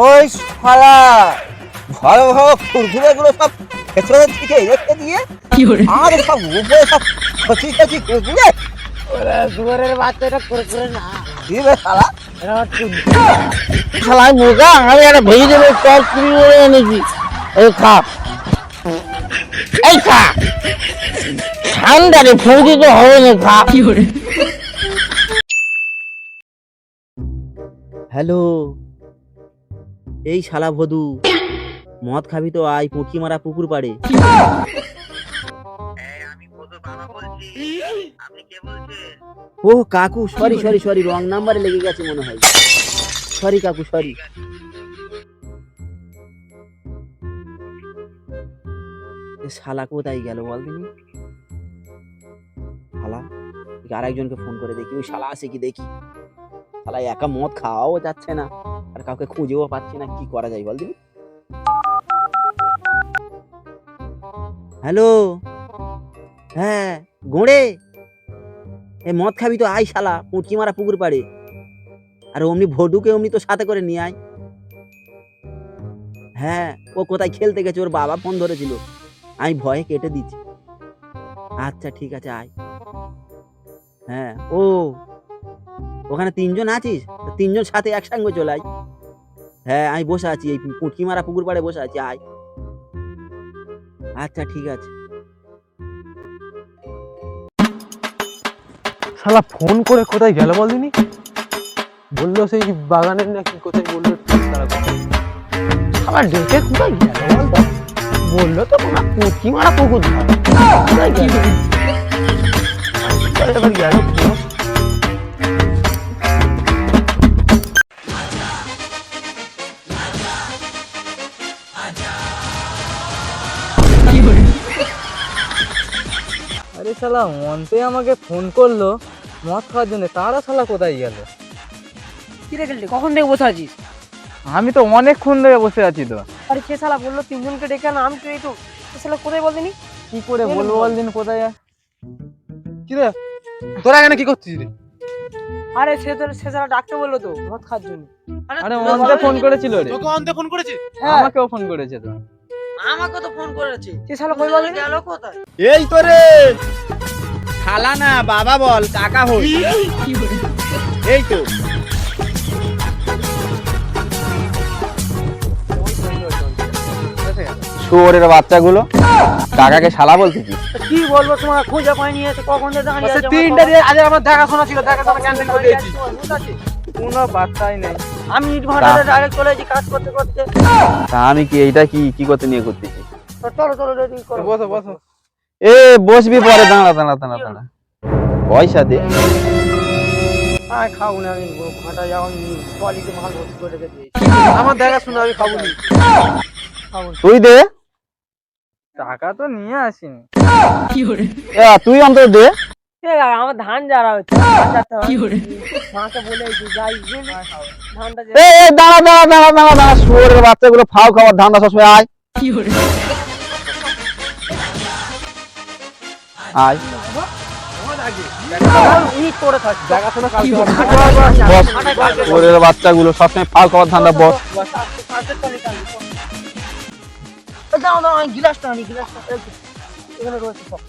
ওই শালা ভালো ভালো কুরকুরে গুলো সব ভেতরের দিকে রেখে দিয়ে আমাদের সব উপরে সব কচি কচি কুরকুরে শুয়ারের বাচ্চাটা করে না দিবে শালা। শালা মুগা আমি একটা ভেজিটেবল চপ চুরি করে এনেছি এই খা এই খা ঠান্ডা রে ফৌজি তো হবে না খা হ্যালো এই শালা ভদু মদ খাবি তো আয় পুঁকি মারা পুকুর পাড়ে। ও কাকু সরি সরি সরি রং নাম্বারে লেগে গেছে মনে হয়, সরি কাকু সরি। শালা কোথায় গেল বল তুমি? শালা আরেকজনকে ফোন করে দেখি, ওই শালা আছে কি দেখি। শালা একা মদ খাওয়াও যাচ্ছে না আর কাউকে খুঁজেও পাচ্ছি না, কি করা যায় বল তুমি? হ্যালো হ্যাঁ গোড়ে এ মদ খাবি তো আয় শালা পুঁটকি মারা পুকুর পাড়ে, আর অমনি ভডুকে অমনি তো সাথে করে নিয়ে আয়। হ্যাঁ ও কোথায় খেলতে গেছে, ওর বাবা ফোন ধরেছিল, আমি ভয়ে কেটে দিচ্ছি। আচ্ছা ঠিক আছে আয়। হ্যাঁ ও ওখানে তিনজন আছিস, তিনজন সাথে একসঙ্গে চলে আয়। হ্যাঁ আমি বসে আছি এই পুঁটকি মারা পুকুর পাড়ে বসে আছি, আয়। আচ্ছা ঠিক আছে। শালা ফোন করে কোথায় গেল বলদিনি, বললো সেই বাগানের নাকি কোথায় বললো, শালা ডেকে কোথায় গেল বলতো, বললো তো কোনো পুঁটকি মারা পুকুর ধারে। কোথায় গেল এবার গেল আরে শালা মন্তে আমাকে ফোন করলো মদ খাওয়ার জন্য, তারা শালা কোথায় গেল? কি রে গেলি কখন থেকে বসে আছিস? আমি তো অনেকক্ষণ ধরে বসে আছি তো। আরে সে শালা বললো তিনজনকে ডেকে আনো, আমি তো এই তো সে শালা কোথায় বলদিনি? কি করে বলবো বলদিন কোথায়? কি রে তোরা এখানে কি করছিস রে? আরে সে শালা ডাকতে বললো তো মদ খাওয়ার জন্য। আরে মন্তে ফোন করেছিল রে। তোকে অন্তে ফোন করেছে? হ্যাঁ আমাকেও ফোন করেছে তো। আমাকে তো ফোন করেছে। সে শালা কই বলদিনি? গেল কোথায়? এই তো রে খালা না বাবা বল, কাকা হই। এই তো শুয়োরের বাচ্চাগুলো কাকাকে শালা বলতে কি? কি বলবো তোমার, খুঁজে পাইনি তো কখন থেকে দাঁড়িয়ে আছে। তিনটা দিয়ে আজ আমার দেখাশোনা ছিল, দেখাশোনা ক্যান্সেল করে দিয়েছি। কোনো বার্তাই নেই। আমি ইট ভাটাতে ডাইরেক্ট চলে এসেছি কাজ করতে করতে। তা আমি কি এইটা কি কি করতে নিয়ে করতেছি? তো চলো চলো রেডি করো। বসো বসো। এ বসবি পরে, দাঁড়া দাঁড়া দাঁড়া দাঁড়া, পয়সা দে। আয় খাবো না আমি, ভাটা যাওয়া পলিতে মাল ভর্তি করে রেখে দিয়েছি। আমার দেখাশোনা আমি খাবো নি। তুই দে। টাকা তো নিয়ে আসিনি। তুই অন্তত দে। ঠিক আছে আমার ধান যারা হচ্ছে, ধান যাতে হয় মাকে বলেছি যাই ধানটা দাঁড়া দাঁড়া দাঁড়া দাঁড়া দাঁড়া, শুয়োরের বাচ্চাগুলো ফাও খাওয়ার ধান্দা সবসময় আয় আয়। ইট করে থাকি দেখাশোনা কালকে হবে। বস শুয়োরের বাচ্চাগুলো সবসময় ফাও খাওয়ার ধান্দা, বস। দাও দাও আমি গিলাসটা আনি, গিলাসটা এখানে রয়েছে সব।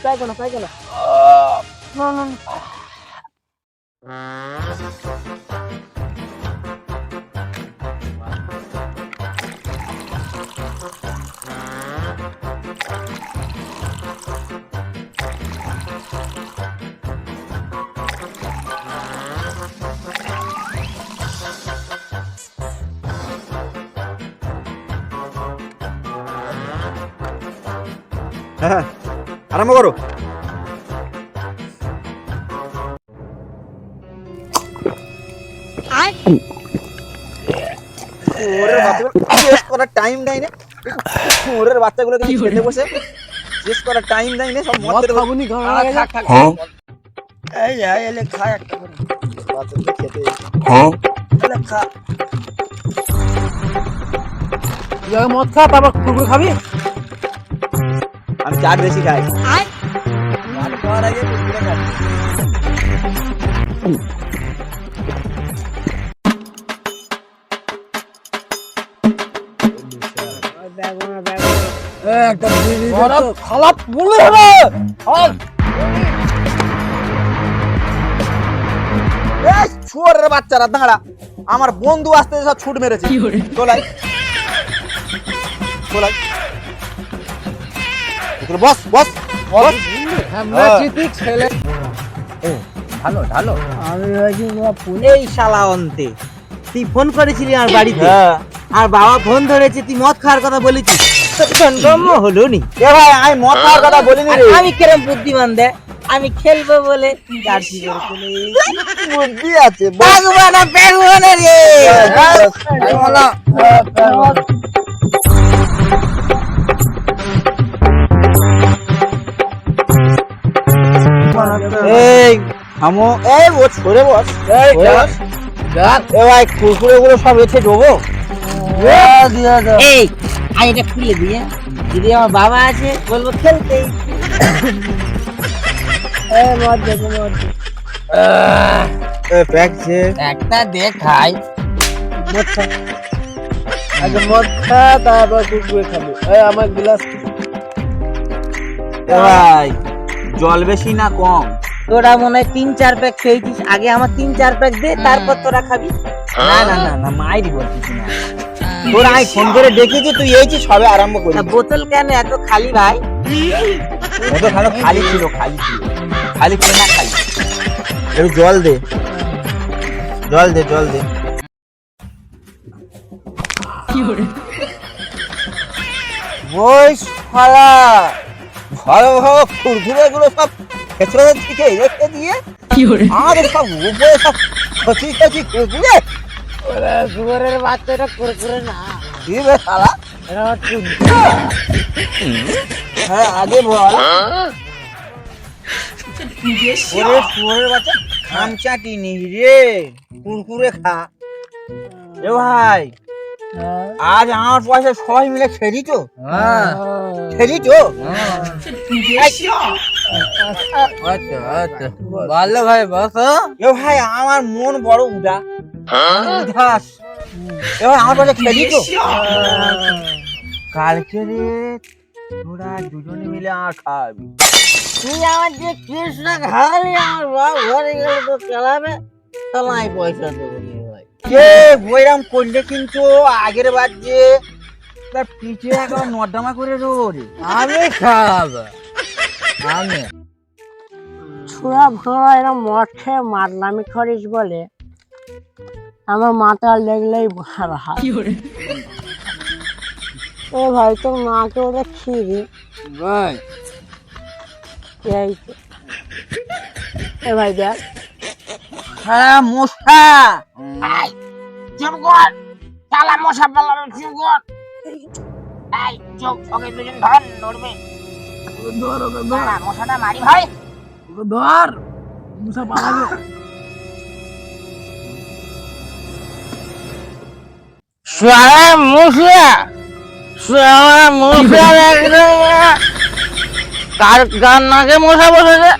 পাইবো না পাইবো না। না না হ্যাঁ আরম্ভ করো। শেষ করার টাইম দেয় না, ওরের বাচ্চাগুলোকে খেতে বসে শেষ করার টাইম দেয় না, সব মদ খাবুনি থাক থাক। এই আয় এলে খা একটা করে বাচ্চাদের খেতে এলে খা। মদ খা তারপর কুকুর খাবি। আমি চাট বেশি খাই, চাট খাওয়ার আগে কুকুরে খাই। খারাপ বলে হবে শুয়োরের বাচ্চারা দাঁড়া, আমার বন্ধু আসতে সব ছুট মেরেছে। চলাই চলাই, বস বস বস। ছেলে ভালো ভালো। আমি ভাবছি এই শালা অন্তে, তুই ফোন করেছিলি আমার বাড়িতে, হ্যাঁ আর বাবা ফোন ধরেছে, তুই মদ খাওয়ার কথা বলেছিস, সঙ্গম হলো নি। এ ভাই আমি মদ খাওয়ার কথা বলিনি আর রে। আমি কিরম বুদ্ধিমান দে, আমি খেলবো বলে জার্সি করে চলে এসেছি। বুদ্ধি আছে বস। পাগবা না পাগবা না রে। এই থামো, এই ও সরে বস, এই বস। এ ভাই কুকুরে গুলো সব এসে দেবো। এই আমি এটা খুলে দিয়ে, যদি আমার বাবা আছে বলবো খেলতেই। মদ দেখো মদ প্যাকছে একটা দেখাই। আগে মদ খা, তারপর কুকুরে খাবো। আমার গ্লাস এ ভাই জল বেশি না কম? তোরা মনে হয় 3-4 প্যাক খেয়েছিস, আগে আমার 3-4 প্যাক দে, তারপর তোরা খাবি। না না না না মাইরি বলছিস না, তোরা আমি ফোন করে ডেকেছি, তুই এইছিস সবে আরম্ভ করি। তা বোতল কেন এত খালি ভাই? ওটা খালি খালি ছিল, খালি ছিল, খালি ছিল না খালি। একটু জল দে, জল দে, জল দে। ওই শালা ভালো ভালো কুরকুরে গুলো সব ভেতরের দিকে রেখে দিয়ে আমাদের সব উপরে সব খচি খচি কুরকুরে। শুয়োরের বাচ্চাটা করে না, কি বে শালা? এটা আমার চুল। হ্যাঁ আগে বল। ওরে শুয়োরের বাচ্চা খামচাটি নি রে, কুরকুরে খা। এ ভাই আজ আমার পয়সা সবাই মিলে খেলি তো, খেলি তো। ভালো ভাই বস। এ ভাই আমার মন বড় উদাস। এ ভাই আমার পয়সা খেলি তো। কালকে রে তোরা দুজনে মিলে আর খাবি। তুই আমার যে কৃষ্ণ খালি, আমার বাপ ঘরে গেলে তো চালাবে, তাহলে আমি পয়সা দেবো নি ভাই। কে বইরাম করলে কিন্তু আগের বার যে তার পিঠে এখন নর্দমা করে দেবো রে। আমি খাবো, আমি ছোড়া ভোড়া এরা মদ খেয়ে মাতলামি করিস বলে আমার মাথা লেগলেই ভার হয়। এ ভাই তোর মাকে ওটা খিরি ভাই এই তো। এ ভাই দেখ হ্যাঁ মশা চুপ কর, চালা মশা পালানো, চুপ কর। এই চুপ, ওকে দুজন ধর, নড়বে। দাঁড়া, মশাটা মারি ভাই। ধর মুসা পালাবে। সারা মশা, সারা মশা একদম। কার নাকে মশা বসেছে?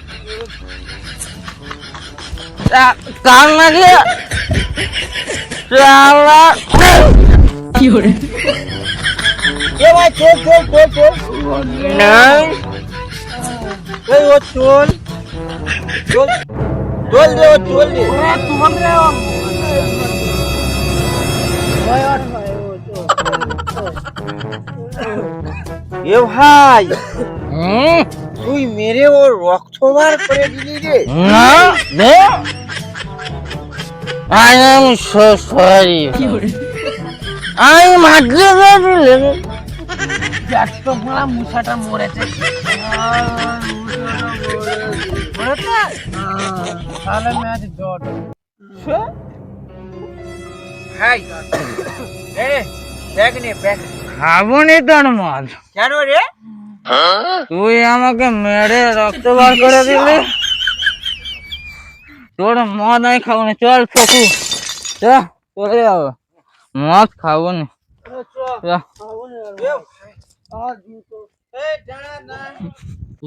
কার নাকে? শালা এ ভাই চল চল চল চল। নাই। এই ও চল চল, চল দে, ও চল দে। এ ভাই তুই মেরে ওর রক্ত বার করে দিলি রে। না, নে। I am so sorry. আমি মারতে গেছিলাম। একশো ভোলা মুসাটা মরেছে। তাহলে ম্যাচ ডট। ভাই এই দেখ নে ব্যাগ। খাবো নি তোর মদ। কেন রে? তুই আমাকে মেরে রক্ত বার করে দিলি, তোর মদ আমি খাবো না। চল ফকু, চলে যাবো, মদ খাবো না।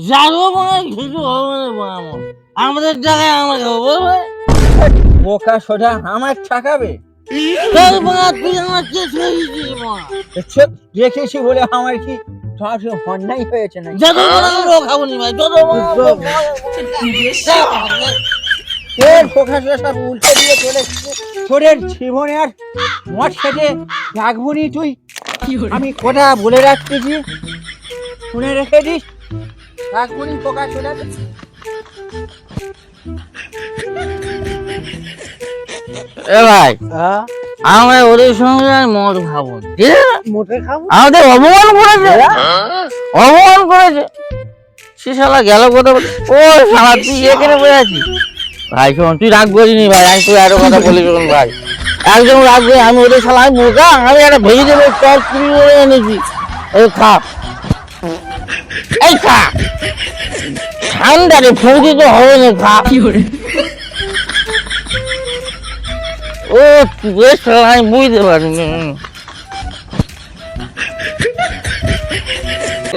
যাবো মনে কিছু হবে না, আমাদের জায়গায় আমরা খাবো। বোকা সোজা আমার ঠকাবে এই বাবা, তুই আমার কে ছেড়েছিস মা? দেখেছি বলে আমার কি তোমার কি অন্যায় হয়েছে না যত বড় আমরা খাবো নি ভাই, যত বড় তোর বোকা সোজা সব উল্টে দিয়ে চলে তোদের জীবনে আর মদ খেতে রাখবো নি তুই আমি কথা বলে রাখতেছি শুনে রেখে দিস রাখবো নি বোকা সোজা এ ভাই, আমরা ওদের সঙ্গে আর মদ খাবো না, ঠিক আছে? মোটে খাবো আমাদের অপমান করেছে, অপমান করেছে। সে শালা গেল কোথাও, ও শালা তুই এখানে বসে আছিস? ভাই শোন, তুই রাগ করিনি ভাই, আমি তুই আরো কথা বলি শোন ভাই, একদম রাগ করি আমি ওদের শালা, আমি বোকা, আমি একটা ভেজিটেবল চপ চুরি করে এনেছি, এই খা, এই খা, ঠান্ডা রে, ফৌজি তো হবে না, খা। ও তুই শালা, আমি বুঝতে পারিনি।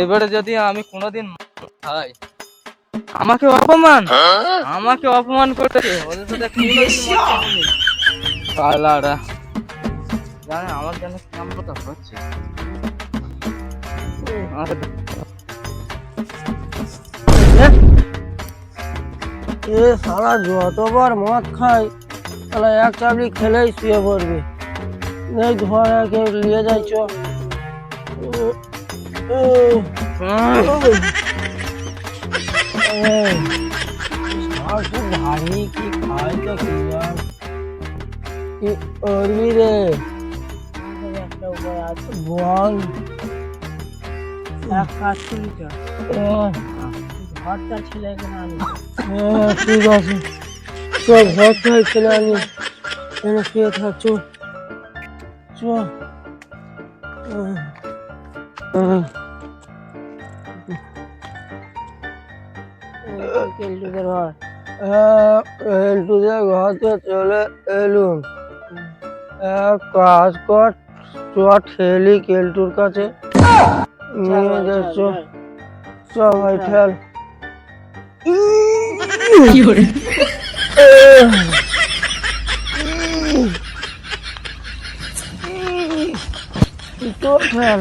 এবারে যদি আমি কোনোদিন খাই, আমাকে অপমান করেছে ওদের সাথে কোনোদিন মদ খাবো নি। শালারা জানে আমার জন্য কেমন কথা হচ্ছে। এ শালা যতবার মদ খায়, শালা এক চাবড়ি খেলেই শুয়ে পড়বে। এই ঘরে কেউ নিয়ে যাই চ। খুব ভারী, কি খায় তো কি জান, কি করবি রে? একটা উপায় আছে, বল। এক কাজ করি তো, ঘরটা ছেলে এখানে আনি। ঠিক আছে, সব ঘরটাই ছেলে আনি, এনে শুয়ে থাক, চ চ। কেলটুদের ঘর, কেলটুদের ঘরতে চলে এলুম। এক কাজ কর, চ ঠেলি কেলটুর কাছে নিয়ে যাচ্ছ, চ ভাই ঠেল। তো ঠেল।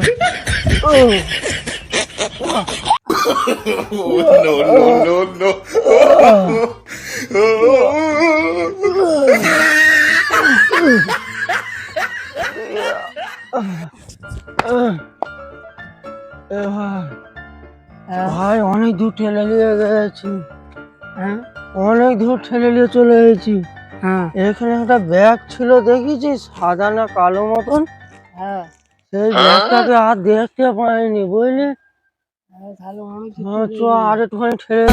ভাই অনেক দূর ঠেলে নিয়ে গেছি, অনেক দূর ঠেলে নিয়ে চলে এসেছি। এখানে একটা ব্যাগ ছিল, দেখেছিস সাদা না কালো মতন? সেই ব্যাগটাকে আর দেখতে পাইনি, বুঝলি? চ আর একটুখানি ঠেলে